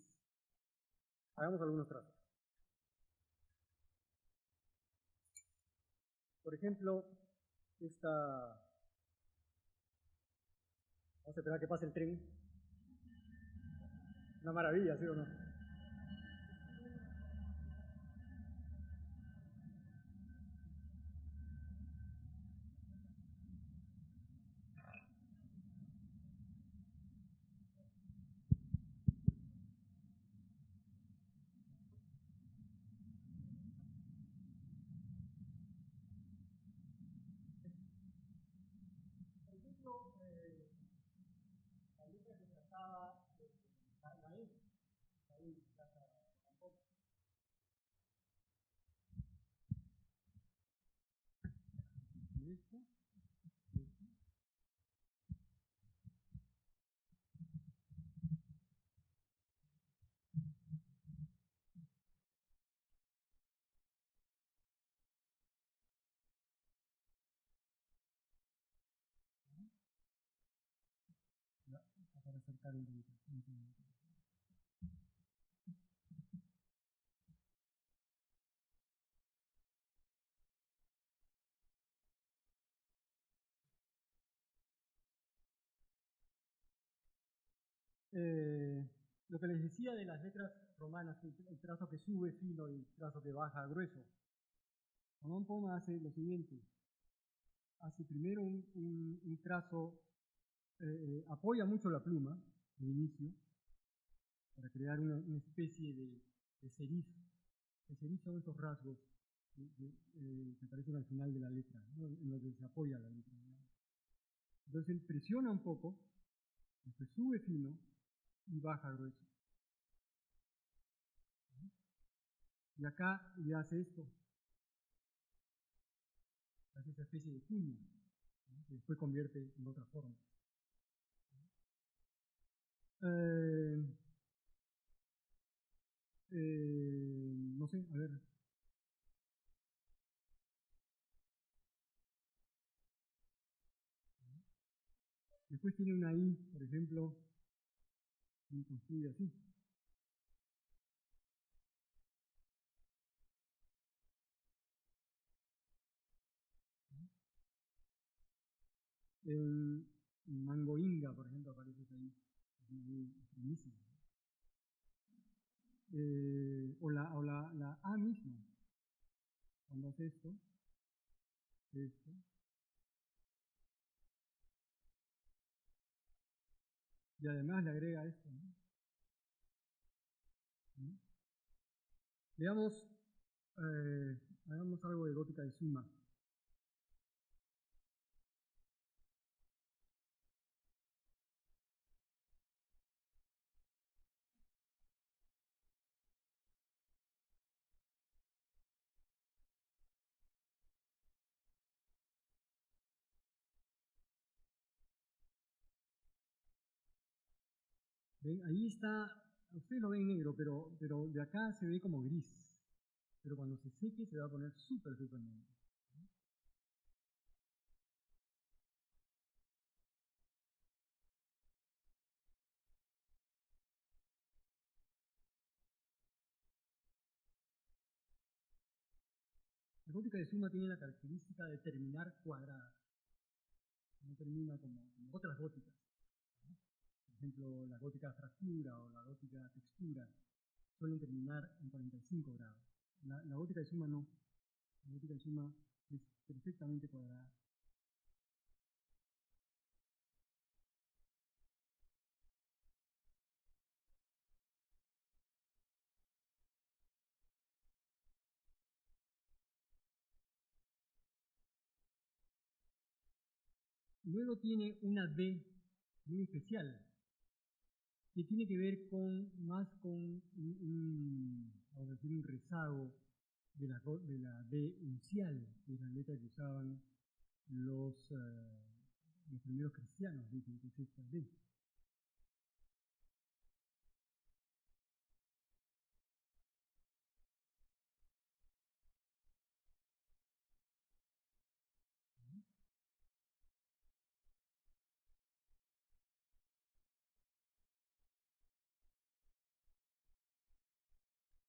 Hagamos algunos trazos. Por ejemplo, vamos a esperar a que pase el tren. Una maravilla, ¿sí o no? Para acercar un poquito. lo que les decía de las letras romanas, el trazo que sube fino y el trazo que baja grueso. Guamán Poma hace lo siguiente. Hace primero un trazo, apoya mucho la pluma de inicio para crear una especie de serif. El serif son esos rasgos que aparecen al final de la letra, ¿no? En donde se apoya la letra, ¿no? Entonces él presiona un poco, después sube fino y baja grueso. Y acá le hace esto, hace esa especie de cuña, ¿no? Que después convierte en otra forma. No sé, a ver. Después tiene una I, por ejemplo, y construye así. En Mango Inga, por ejemplo, aparece ahí. Es muy extremísimo. O la A misma. Cuando hace esto. Y además le agrega esto, ¿no? Veamos, hagamos algo de gótica de Suma. ¿Ven? Ahí está, ustedes lo ven negro, pero de acá se ve como gris. Pero cuando se seque se va a poner súper negro. La gótica de Suma tiene la característica de terminar cuadrada. No termina como otras góticas. Por ejemplo, la gótica fractura o la gótica textura suelen terminar en 45 grados. La gótica de Suma no. La gótica de Suma es perfectamente cuadrada. Luego tiene una D muy especial, que tiene que ver más con vamos a decir, un rezago de la D uncial, que es la letra que usaban los primeros cristianos, dicen que es esta D.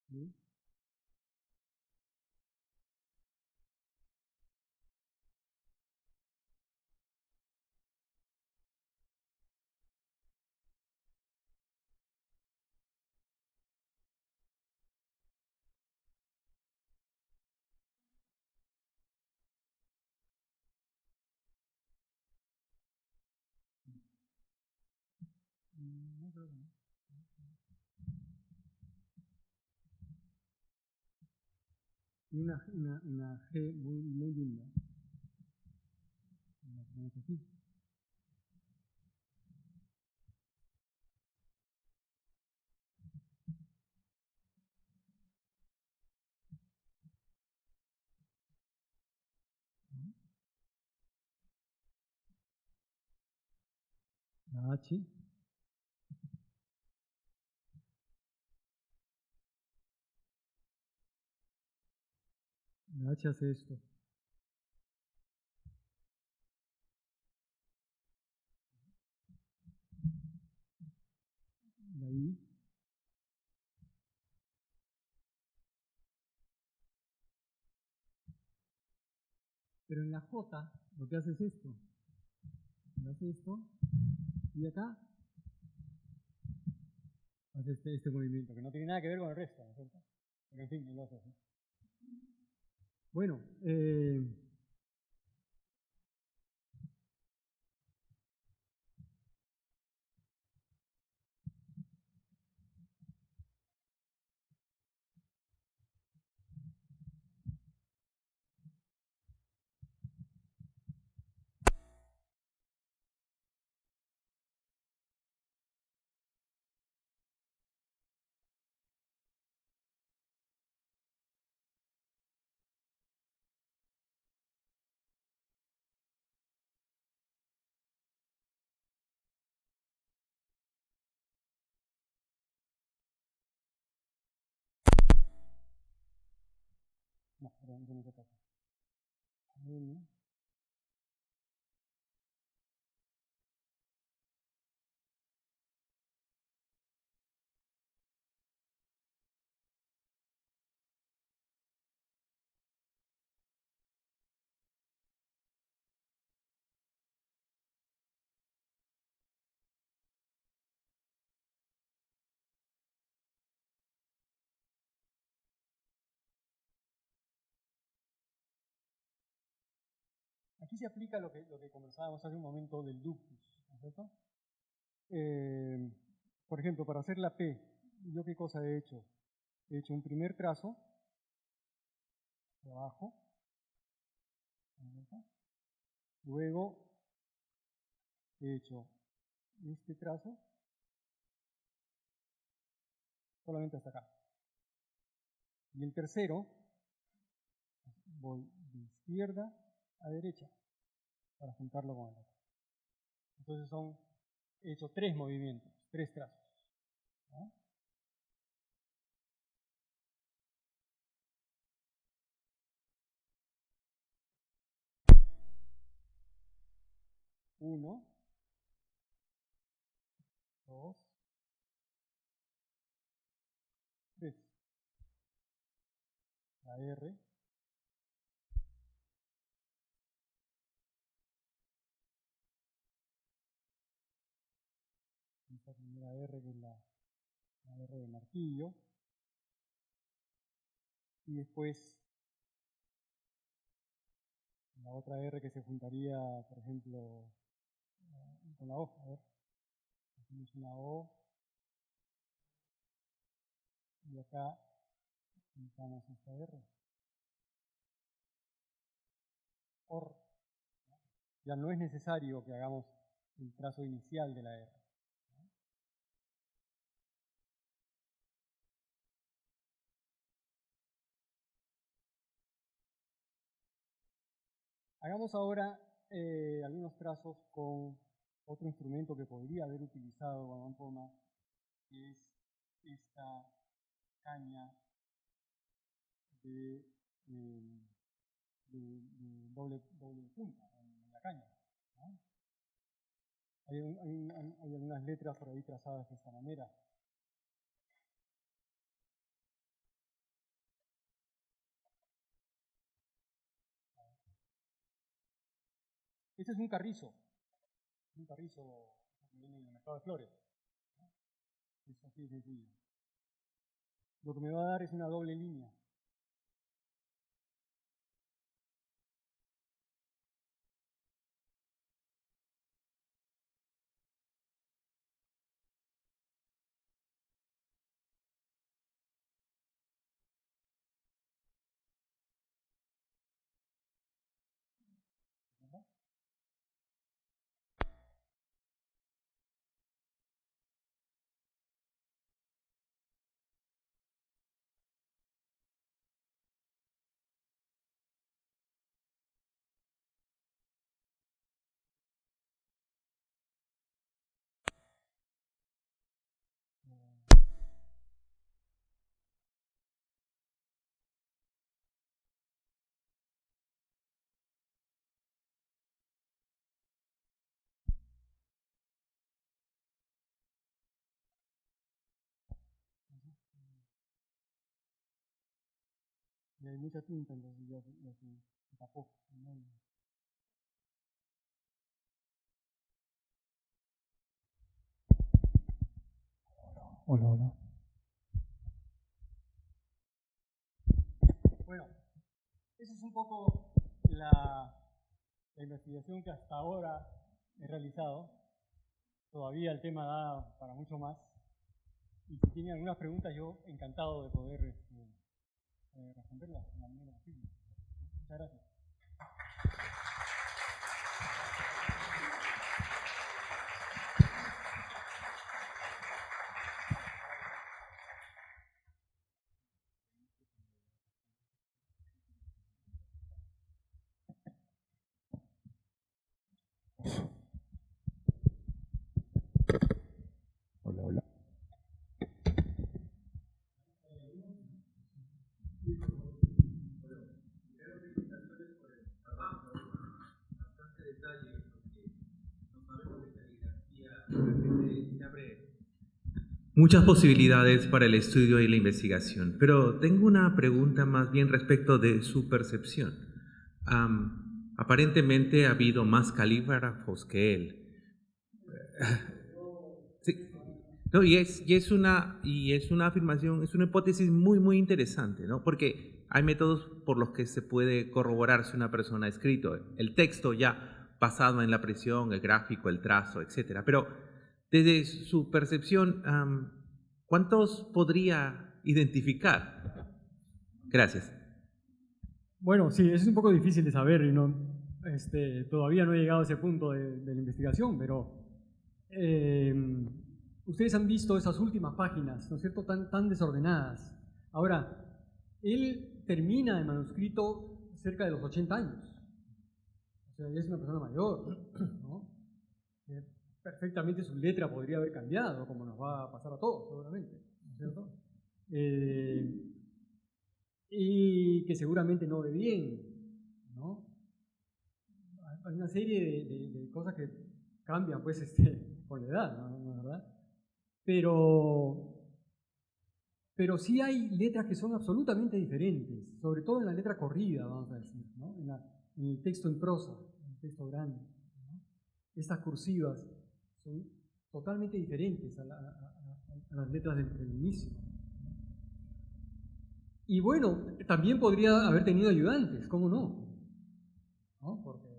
¿Sí? No creo que no. Y una G muy linda. La ponemos aquí. La H. La H hace esto. La I. Pero en la J lo que hace es esto. Hace esto. Y acá hace este movimiento, que no tiene nada que ver con el resto, ¿no es cierto? Pero en fin, él lo hace así. Bueno, no, perdón, no se pasa. Aquí se aplica lo que conversábamos hace un momento del ductus, ¿no es cierto? Por ejemplo, para hacer la P, ¿yo qué cosa he hecho? He hecho un primer trazo, de abajo, ¿no es cierto? Luego he hecho este trazo, solamente hasta acá. Y el tercero, voy de izquierda a derecha, para juntarlo con el otro. Entonces he hecho 3 movimientos, 3 trazos, ¿no? Uno, 2, 3. La R. Esta primera R que es la R de martillo. Y después la otra R que se juntaría, por ejemplo, con la O. A ver, hacemos una O. Y acá juntamos esta R. OR. Ya no es necesario que hagamos el trazo inicial de la R. Hagamos ahora algunos trazos con otro instrumento que podría haber utilizado Guamán Poma, que es esta caña de doble punta en la caña, ¿no? Hay algunas letras por ahí trazadas de esta manera. Este es un carrizo que viene en el mercado de flores, ¿no? Es así de sencillo. Lo que me va a dar es una doble línea. ¿Verdad? Y hay mucha tinta, entonces ya se tapó. Hola, hola. Bueno, esa es un poco la investigación que hasta ahora he realizado. Todavía el tema da para mucho más. Y si tienen algunas preguntas, yo encantado de poder responderlas de la manera posible. Muchas gracias. Hola, hola. Muchas posibilidades para el estudio y la investigación, pero tengo una pregunta más bien respecto de su percepción. Aparentemente ha habido más calígrafos que él. Sí. No, y es una afirmación, es una hipótesis muy interesante, ¿no? Porque hay métodos por los que se puede corroborar si una persona ha escrito el texto ya basado en la presión, el gráfico, el trazo, etcétera. Pero desde su percepción, ¿cuántos podría identificar? Gracias. Bueno, sí, eso es un poco difícil de saber y todavía no he llegado a ese punto de la investigación, pero ustedes han visto esas últimas páginas, ¿no es cierto?, tan desordenadas. Ahora, él termina el manuscrito cerca de los 80 años. O sea, ya es una persona mayor, ¿no? Perfectamente su letra podría haber cambiado, como nos va a pasar a todos, seguramente, ¿no es cierto? Y que seguramente no ve bien, ¿no? Hay una serie de cosas que cambian, pues, con la edad, ¿no? ¿Verdad? Pero sí hay letras que son absolutamente diferentes, sobre todo en la letra corrida, vamos a decir, ¿no? En el texto en prosa, en el texto grande, ¿no? Estas cursivas son totalmente diferentes a las letras del inicio. Y bueno, también podría haber tenido ayudantes, ¿cómo no? ¿No? Porque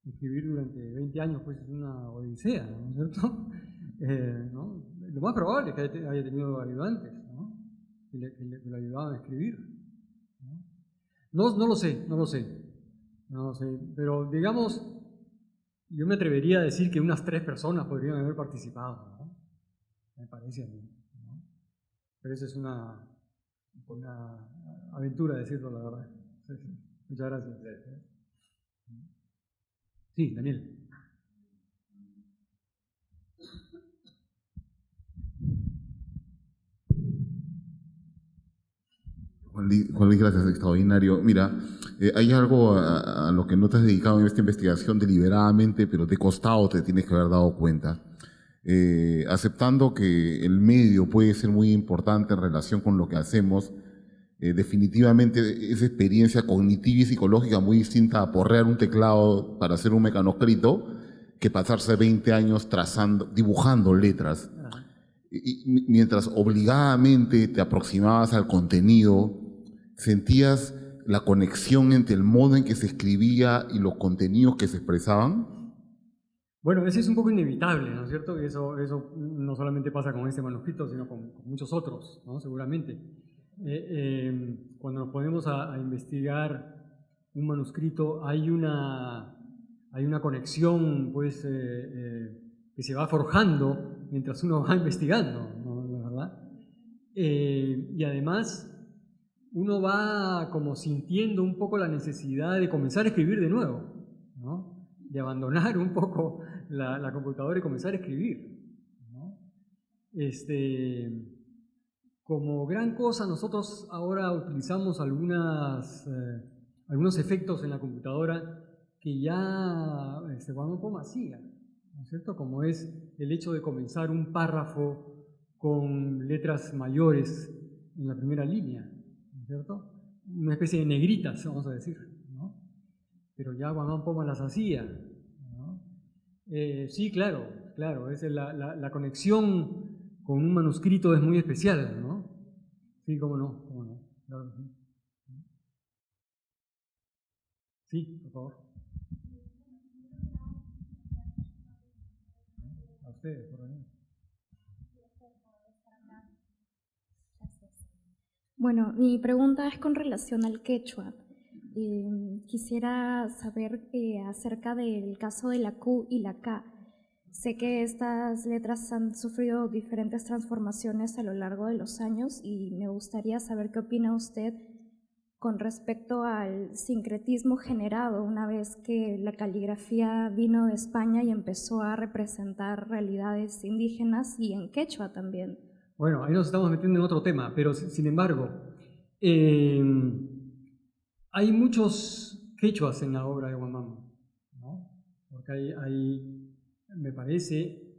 escribir durante 20 años pues, es una odisea, ¿no es cierto? ¿No? Lo más probable es que haya tenido ayudantes, ¿no? Que le ayudaban a escribir. No lo sé, pero digamos, yo me atrevería a decir que unas 3 personas podrían haber participado, ¿no? Me parece a mí, ¿no? Pero esa es una aventura decirlo, la verdad. Sí. Muchas gracias. Sí, Daniel. Juan Luis, gracias, extraordinario. Mira, hay algo a lo que no te has dedicado en esta investigación deliberadamente, pero de costado te tienes que haber dado cuenta. Aceptando que el medio puede ser muy importante en relación con lo que hacemos, definitivamente esa experiencia cognitiva y psicológica muy distinta a porrear un teclado para hacer un mecanoscrito que pasarse 20 años dibujando letras. Y mientras obligadamente te aproximabas al contenido, ¿sentías la conexión entre el modo en que se escribía y los contenidos que se expresaban? Bueno, ese es un poco inevitable, ¿no es cierto? Y eso no solamente pasa con este manuscrito, sino con muchos otros, ¿no? Seguramente. Cuando nos ponemos a investigar un manuscrito, hay una conexión, pues, que se va forjando mientras uno va investigando, ¿no? ¿La verdad? Y además, uno va como sintiendo un poco la necesidad de comenzar a escribir de nuevo, ¿no? De abandonar un poco la computadora y comenzar a escribir, ¿no? Como gran cosa, nosotros ahora utilizamos algunos efectos en la computadora que ya Juan Poma hacía, ¿no es cierto? Como es el hecho de comenzar un párrafo con letras mayores en la primera línea, ¿no es cierto? Una especie de negritas, vamos a decir, ¿no? Pero ya Juan Poma las hacía, ¿no? Sí, claro, la conexión con un manuscrito es muy especial, ¿no? Sí, cómo no. Claro que sí. Sí, por favor. A ustedes, por ahí. Bueno, mi pregunta es con relación al quechua. Quisiera saber acerca del caso de la Q y la K. Sé que estas letras han sufrido diferentes transformaciones a lo largo de los años y me gustaría saber qué opina usted con respecto al sincretismo generado una vez que la caligrafía vino de España y empezó a representar realidades indígenas y en quechua también. Bueno, ahí nos estamos metiendo en otro tema, pero sin embargo, hay muchos quechuas en la obra de Guamán, ¿no? Porque me parece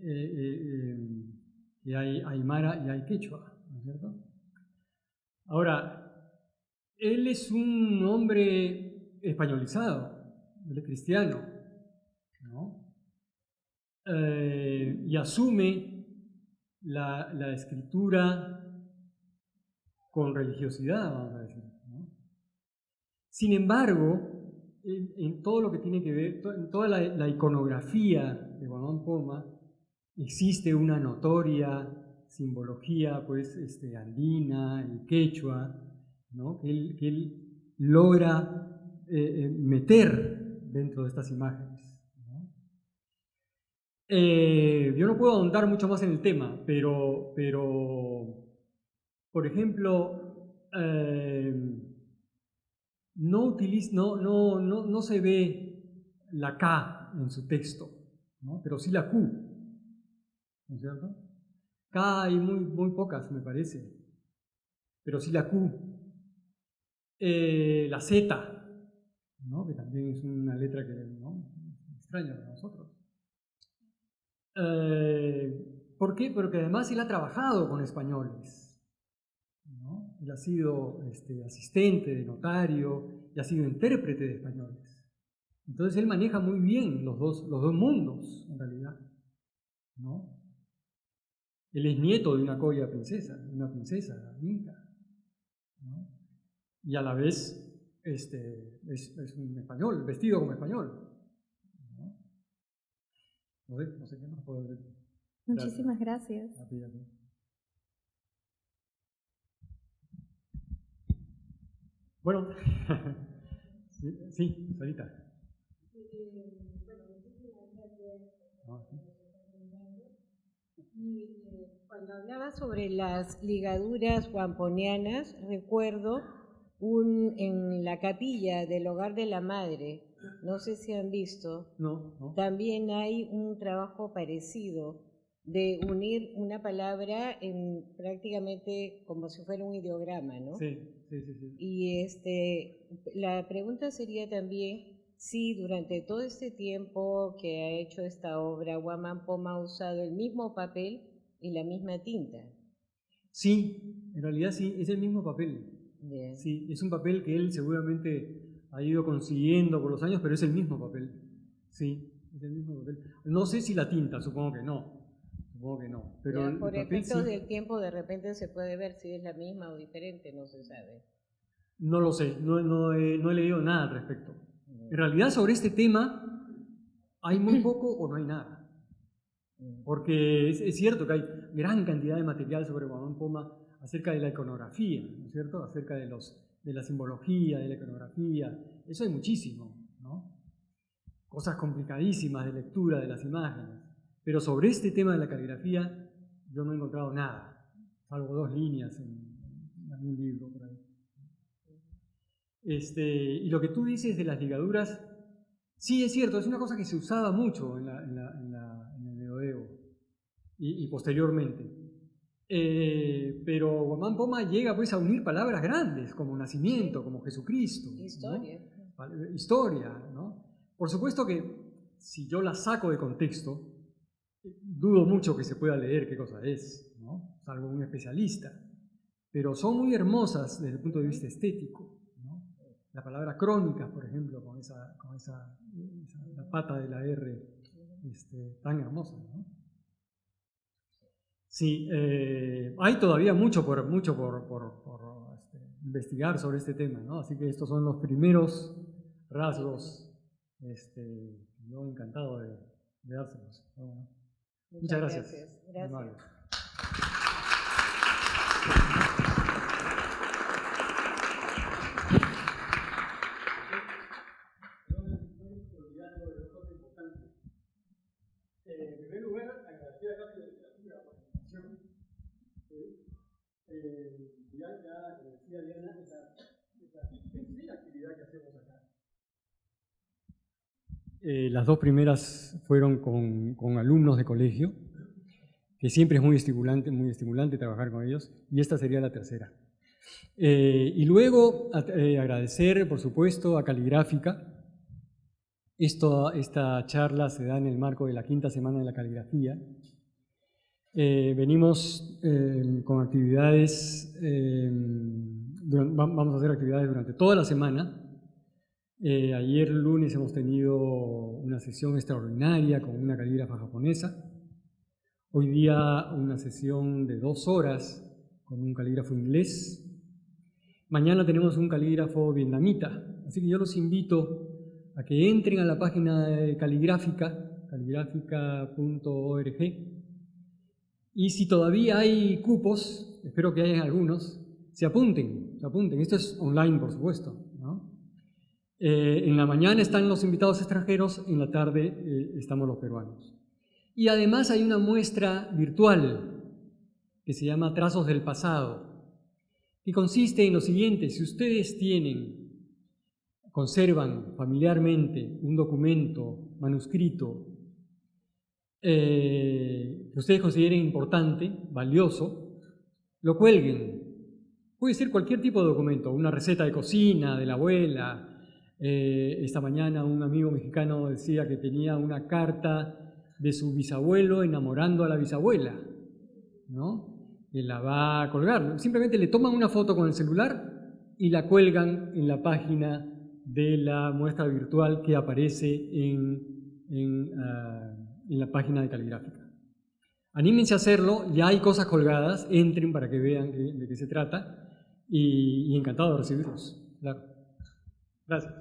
que hay aymara y hay quechua, ¿no es cierto? Ahora, él es un hombre españolizado, él es cristiano, ¿no? Y asume la escritura con religiosidad, vamos a decir, ¿no? Sin embargo, en todo lo que tiene que ver, en toda la iconografía de Guamán Poma, existe una notoria simbología pues, andina, el quechua, ¿no? que él logra meter dentro de estas imágenes. ¿No? Yo no puedo ahondar mucho más en el tema, pero por ejemplo, no se ve la K en su texto, ¿no? Pero sí la Q, ¿no es cierto? K hay muy pocas, me parece, pero sí la Q. La Z, ¿no? Que también es una letra que, ¿no? extraña para nosotros. ¿Por qué? Porque además él ha trabajado con españoles, ¿no? Él ha sido asistente de notario y ha sido intérprete de españoles. Entonces él maneja muy bien los dos mundos, en realidad, ¿no? Él es nieto de una colla princesa, de una princesa inca, ¿no? Y a la vez es un español, vestido como español, ¿no? No sé qué más puedo decir. Muchísimas gracias. A ti. Bueno, sí, Sarita. Cuando hablaba sobre las ligaduras guamponianas, recuerdo en la capilla del Hogar de la Madre, no sé si han visto, No. también hay un trabajo parecido de unir una palabra en prácticamente como si fuera un ideograma, ¿no? Sí. Y la pregunta sería también si durante todo este tiempo que ha hecho esta obra, Guamán Poma ha usado el mismo papel y la misma tinta. Sí, en realidad sí, es el mismo papel. Bien. Sí, es un papel que él seguramente ha ido consiguiendo por los años, pero es el mismo papel. Sí, es el mismo papel. No sé si la tinta, supongo que no. Pero Ya, el por papel efectos sí. del tiempo de repente se puede ver si es la misma o diferente, no se sabe. No lo sé, no he leído nada al respecto. En realidad sobre este tema hay muy poco o no hay nada. Porque es cierto que hay gran cantidad de material sobre Guamán Poma acerca de la iconografía, ¿no es cierto? Acerca de la simbología, de la iconografía. Eso hay muchísimo, ¿no? Cosas complicadísimas de lectura de las imágenes. Pero sobre este tema de la caligrafía yo no he encontrado nada, salvo 2 líneas en algún libro por ahí. Y lo que tú dices de las ligaduras, sí es cierto, es una cosa que se usaba mucho en el medioevo y posteriormente. Pero Guamán Poma llega pues a unir palabras grandes como nacimiento, como Jesucristo. Historia. ¿No? Historia, ¿no? Por supuesto que si yo la saco de contexto, dudo mucho que se pueda leer qué cosa es, ¿no? Salvo un especialista. Pero son muy hermosas desde el punto de vista estético, ¿no? La palabra crónica, por ejemplo, con la pata de la R tan hermosa, ¿no? Sí, hay todavía mucho por investigar sobre este tema, ¿no? Así que estos son los primeros rasgos, yo encantado de dárselos, ¿no? Muchas gracias. Gracias. Amable. En primer lugar, agradecer a Casa de Literatura por la invitación. Ya decía Diana, esa tercera actividad que hacemos acá. Las dos primeras fueron con alumnos de colegio, que siempre es muy estimulante trabajar con ellos, y esta sería la tercera. Y luego agradecer, por supuesto, a Caligráfica. Esta charla se da en el marco de la 5ª Semana de la Caligrafía. Venimos con actividades, vamos a hacer actividades durante toda la semana. Ayer lunes hemos tenido una sesión extraordinaria con una calígrafa japonesa. Hoy día una sesión de 2 horas con un calígrafo inglés. Mañana tenemos un calígrafo vietnamita, así que yo los invito a que entren a la página de Caligráfica, caligráfica.org, y si todavía hay cupos, espero que hayan algunos, se apunten. Esto es online, por supuesto, ¿no? En la mañana están los invitados extranjeros, en la tarde estamos los peruanos. Y además hay una muestra virtual que se llama Trazos del Pasado, que consiste en lo siguiente: si ustedes conservan familiarmente un documento manuscrito que ustedes consideren importante, valioso, lo cuelguen. Puede ser cualquier tipo de documento, una receta de cocina de la abuela. Esta mañana un amigo mexicano decía que tenía una carta de su bisabuelo enamorando a la bisabuela, ¿no? Que la va a colgar. Simplemente le toman una foto con el celular y la cuelgan en la página de la muestra virtual que aparece en la página de Caligráfica. Anímense a hacerlo, ya hay cosas colgadas, entren para que vean de qué se trata, y encantado de recibirlos. Claro. Gracias.